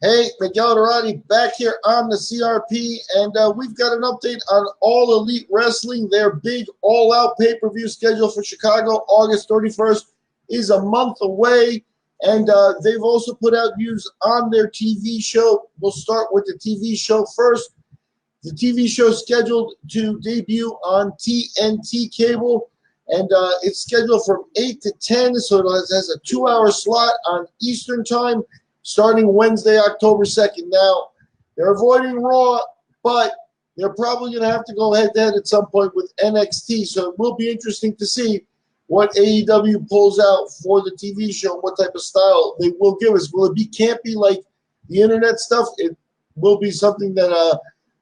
Hey, Miguel Dorati back here on the CRP, and we've got an update on All Elite Wrestling. Their big all-out pay-per-view schedule for Chicago, August 31st, is a month away, and they've also put out news on their TV show. We'll start with the TV show first. The TV show is scheduled to debut on TNT cable, and it's scheduled from 8 to 10, so it has a 2-hour slot on Eastern time, starting Wednesday, October 2nd. Now, they're avoiding Raw, but they're probably going to have to go head-to-head at some point with NXT, so it will be interesting to see what AEW pulls out for the TV show and what type of style they will give us. Will it be campy like the internet stuff? It will be something that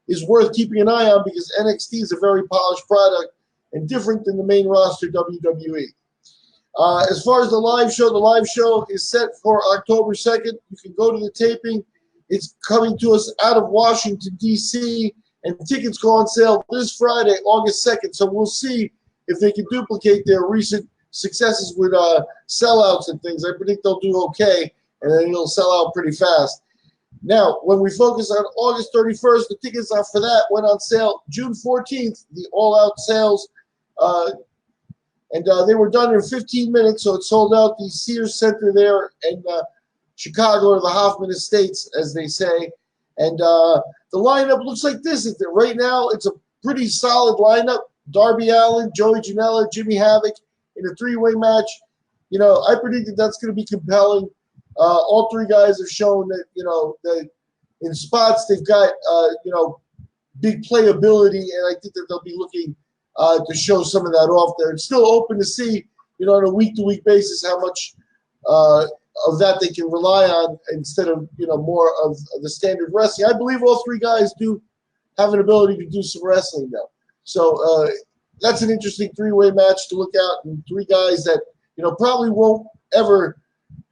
is worth keeping an eye on, because NXT is a very polished product and different than the main roster WWE. As far as the live show is set for October 2nd. You can go to the taping. It's coming to us out of Washington, D.C., and tickets go on sale this Friday, August 2nd. So we'll see if they can duplicate their recent successes with sellouts and things. I predict they'll do okay, and then it'll sell out pretty fast. Now, when we focus on August 31st, the tickets for that went on sale June 14th, the all-out sales. And they were done in 15 minutes, so it sold out the Sears Center there in Chicago, or the Hoffman Estates, as they say. And the lineup looks like this. Right now, it's a pretty solid lineup. Darby Allin, Joey Janela, Jimmy Havoc in a three-way match. You know, I predicted that's going to be compelling. All three guys have shown that, that in spots they've got, big playability, and I think that they'll be looking to show some of that off there. It's still open to see, on a week-to-week basis how much of that they can rely on instead of, more of the standard wrestling. I believe all three guys do have an ability to do some wrestling now. So that's an interesting three-way match to look at, and three guys that, probably won't ever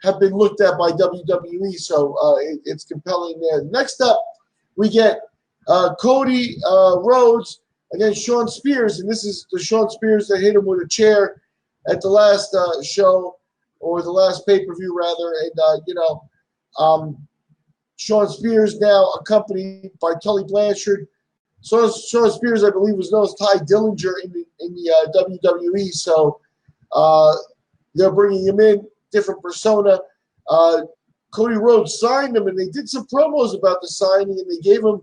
have been looked at by WWE, so it's compelling there. Next up, we get Cody Rhodes against Shawn Spears, and this is the Shawn Spears that hit him with a chair at the last show, or the last pay-per-view rather, and Shawn Spears now accompanied by Tully Blanchard. So Shawn Spears, I believe, was known as Ty Dillinger in the WWE, so they're bringing him in, different persona. Cody Rhodes signed him, and they did some promos about the signing, and they gave him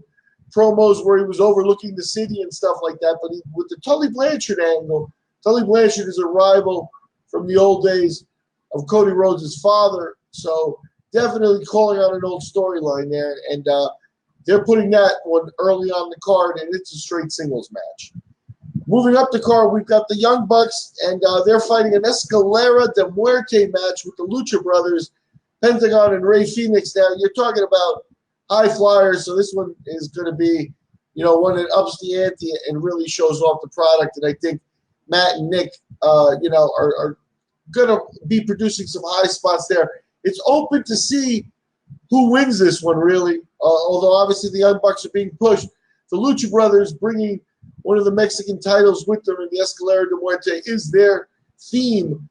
promos where he was overlooking the city and stuff like that. But with the Tully Blanchard angle, Tully Blanchard is a rival from the old days of Cody Rhodes' father, so definitely calling out an old storyline there, and they're putting that one early on the card, and it's a straight singles match. Moving up the card, we've got the Young Bucks, and they're fighting an Escalera de Muerte match with the Lucha brothers, Pentagón and Fénix. Now, you're talking about high flyers, so this one is going to be, one that ups the ante and really shows off the product. And I think Matt and Nick, are going to be producing some high spots there. It's open to see who wins this one, really, although obviously the Young Bucks are being pushed. The Lucha brothers bringing one of the Mexican titles with them in the Escalera de Muerte is their theme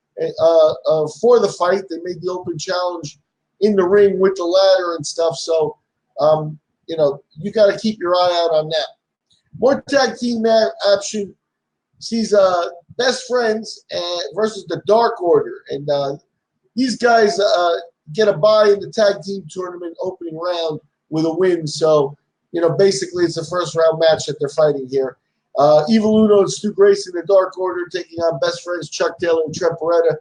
for the fight. They made the open challenge in the ring with the ladder and stuff. So, you got to keep your eye out on that. More tag team action sees Best Friends versus the Dark Order. And these guys get a bye in the tag team tournament opening round with a win. So, basically it's a first-round match that they're fighting here. Evil Uno and Stu Grayson, the Dark Order, taking on Best Friends Chuck Taylor and Trent Beretta.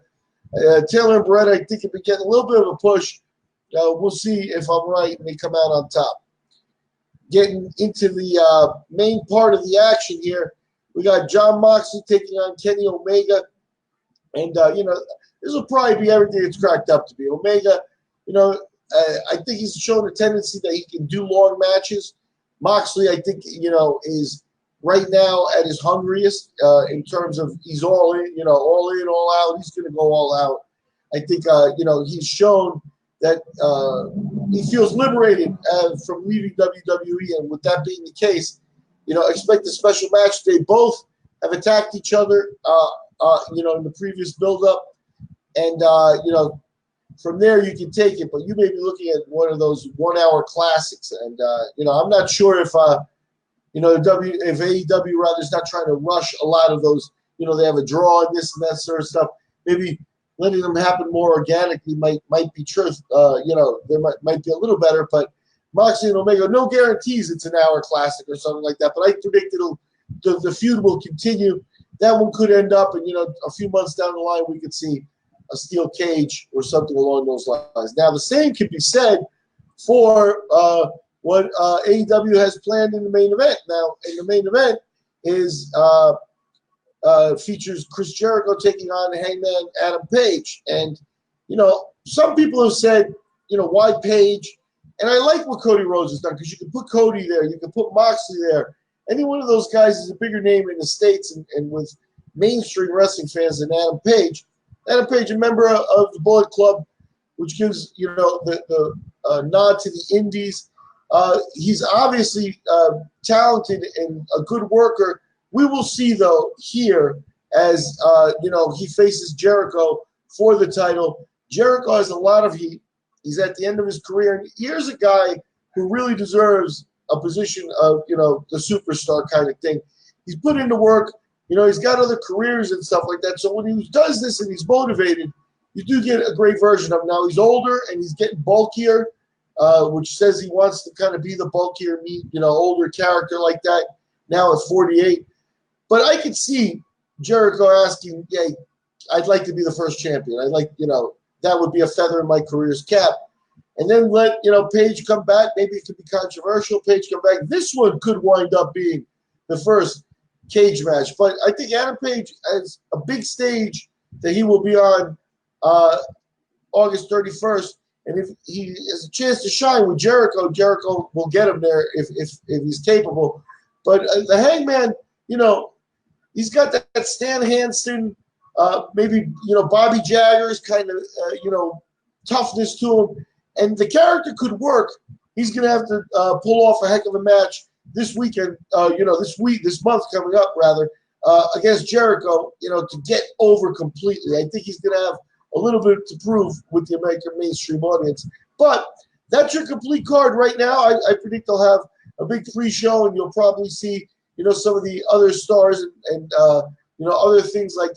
Taylor and Beretta, I think, have been getting a little bit of a push. We'll see if I'm right and they come out on top. Getting into the main part of the action here, we got Jon Moxley taking on Kenny Omega. And, this will probably be everything it's cracked up to be. Omega, I think he's shown a tendency that he can do long matches. Moxley, I think, is right now at his hungriest in terms of he's all in, all out. He's going to go all out. I think, he's shown that he feels liberated from leaving WWE, and with that being the case, expect a special match. They both have attacked each other, in the previous build-up, and from there you can take it. But you may be looking at one of those 1 hour classics. And, I'm not sure if, if AEW rather is not trying to rush a lot of those, they have a draw and this and that sort of stuff. Maybe letting them happen more organically might be truth. There might be a little better, but Moxley and Omega, no guarantees it's an hour classic or something like that. But I predict the feud will continue. That one could end up, and a few months down the line, we could see a steel cage or something along those lines. Now, the same can be said for what AEW has planned in the main event. Now, in the main event is features Chris Jericho taking on Hangman Adam Page. And, some people have said, why Page? And I like what Cody Rhodes has done because you can put Cody there. You can put Moxley there. Any one of those guys is a bigger name in the States and with mainstream wrestling fans than Adam Page. Adam Page, a member of the Bullet Club, which gives, the nod to the indies. He's obviously talented and a good worker. We will see, though, here as, he faces Jericho for the title. Jericho has a lot of heat. He's at the end of his career. And here's a guy who really deserves a position of, the superstar kind of thing. He's put into work. He's got other careers and stuff like that. So when he does this and he's motivated, you do get a great version of him. Now, he's older and he's getting bulkier, which says he wants to kind of be the bulkier, older character like that now at 48. But I could see Jericho asking, I'd like to be the first champion. I'd like, that would be a feather in my career's cap. And then let, Page come back. Maybe it could be controversial. Page come back. This one could wind up being the first cage match. But I think Adam Page has a big stage that he will be on August 31st. And if he has a chance to shine with Jericho, Jericho will get him there if he's capable. But the Hangman, he's got that Stan Hansen, maybe, Bobby Jagger's kind of, toughness to him. And the character could work. He's going to have to pull off a heck of a match this weekend, this month coming up, rather, against Jericho, to get over completely. I think he's going to have a little bit to prove with the American mainstream audience. But that's your complete card right now. I predict they'll have a big pre-show, and you'll probably see, some of the other stars and other things like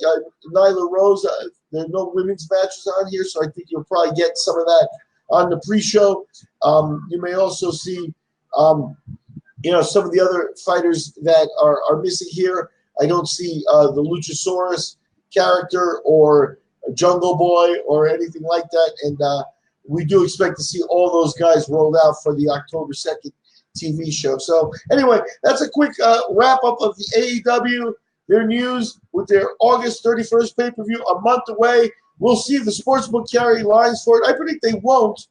Nyla Rose. There are no women's matches on here, so I think you'll probably get some of that on the pre-show. You may also see, some of the other fighters that are missing here. I don't see the Luchasaurus character or Jungle Boy or anything like that. And we do expect to see all those guys rolled out for the October 2nd TV show. So anyway, that's a quick wrap-up of the AEW, their news with their August 31st pay-per-view, a month away. We'll see if the sportsbook carry lines for it. I predict they won't.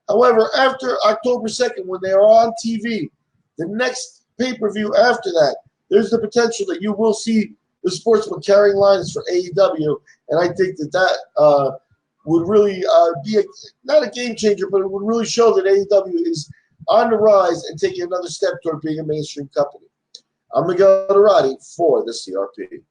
However, after October 2nd, when they are on TV, the next pay-per-view after that, there's the potential that you will see the sportsbook carrying lines for AEW. And I think that would really be not a game changer, but it would really show that AEW is on the rise and taking another step toward being a mainstream company. I'm Miguel Dorati for the CRP.